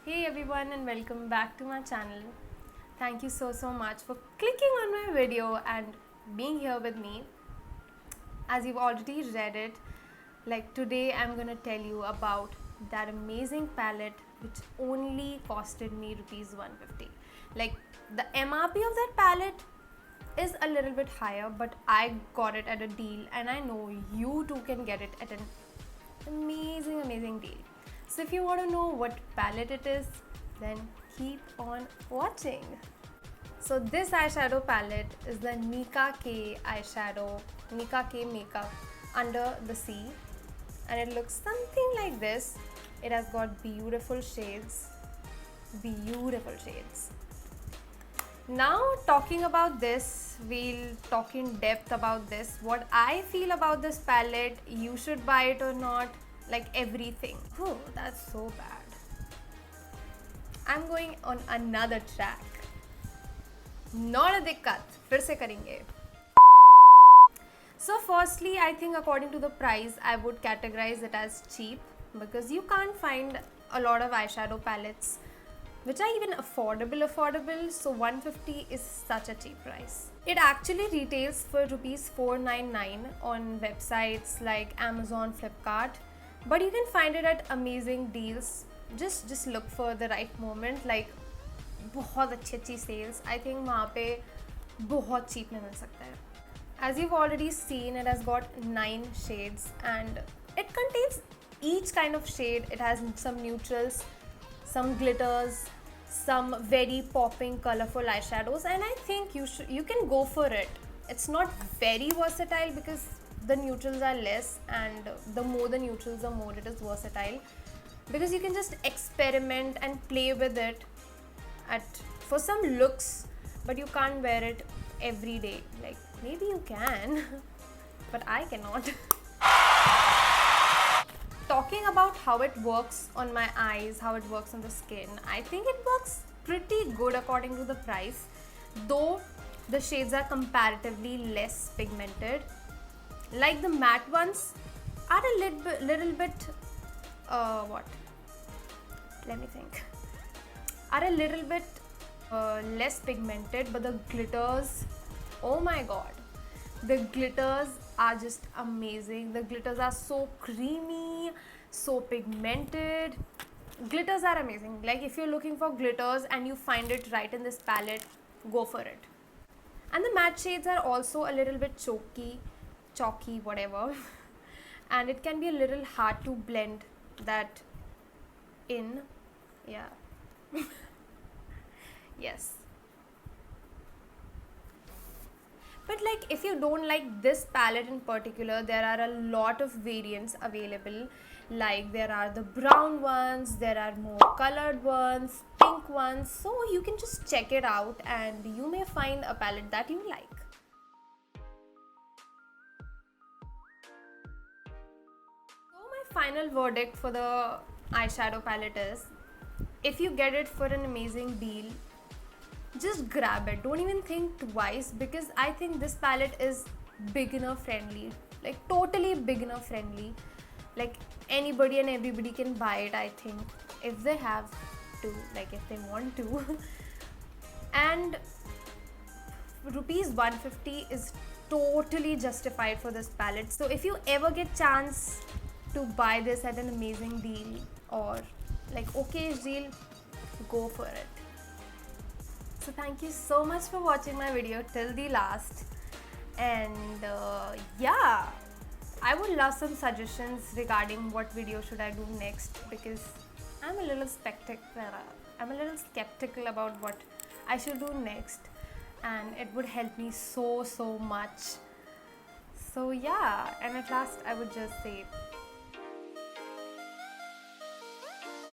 Hey everyone and welcome back to my channel. Thank you so much for clicking on my video and being here with me. As you've already read it, like today I'm gonna tell you about that amazing palette which only costed me rupees 150. Like the MRP of that palette is a little bit higher, but I got it at a deal and I know you too can get it at an amazing deal. So if you want to know what palette it is, then keep on watching. So this eyeshadow palette is the Nika K eyeshadow, Nika K makeup under the sea, and it looks something like this. It has got beautiful shades. Now talking about this, we'll talk in depth about this, what I feel about this palette, you should buy it or not, like everything. Oh, that's so bad. I'm going on another track. Not a dikkat, फिर से करेंगे. So firstly, I think according to the price, I would categorize it as cheap because you can't find a lot of eyeshadow palettes which are even affordable, so 150 is such a cheap price. It actually retails for rupees 499 on websites like Amazon, Flipkart, but you can find it at amazing deals. Just look for the right moment, like बहुत अच्छी sales. I think वहाँ पे बहुत cheap में मिल सकता है. As you've already seen, it has got 9 shades and it contains each kind of shade. It has some neutrals, some glitters, some very popping colorful eyeshadows, and I think you can go for it. It's not very versatile because the neutrals are less, and the more the neutrals, the more it is versatile because you can just experiment and play with it for some looks, but you can't wear it every day. Like maybe you can but I cannot. Talking about how it works on my eyes, how it works on the skin, I think it works pretty good according to the price, though the shades are comparatively less pigmented. Like the matte ones are a little bit what? Let me think. Are a little bit less pigmented, but the glitters, oh my god, the glitters are just amazing. The glitters are so creamy, so pigmented. Glitters are amazing. Like if you're looking for glitters and you find it right in this palette, go for it. And the matte shades are also a little bit chalky, whatever. And it can be a little hard to blend that in. Yeah. Yes. But like if you don't like this palette in particular, there are a lot of variants available. Like there are the brown ones, there are more colored ones, pink ones, so you can just check it out and you may find a palette that you like. So my final verdict for the eyeshadow palette is, if you get it for an amazing deal, just grab it. Don't even think twice because I think this palette is beginner friendly, like totally beginner friendly. Like anybody and everybody can buy it, I think, if they have to, like if they want to. And rupees 150 is totally justified for this palette. So if you ever get chance to buy this at an amazing deal or like okay deal, go for it. So thank you so much for watching my video till the last, and yeah, I would love some suggestions regarding what video should I do next because I'm a little skeptical about what I should do next, and it would help me so much. So yeah, and at last I would just say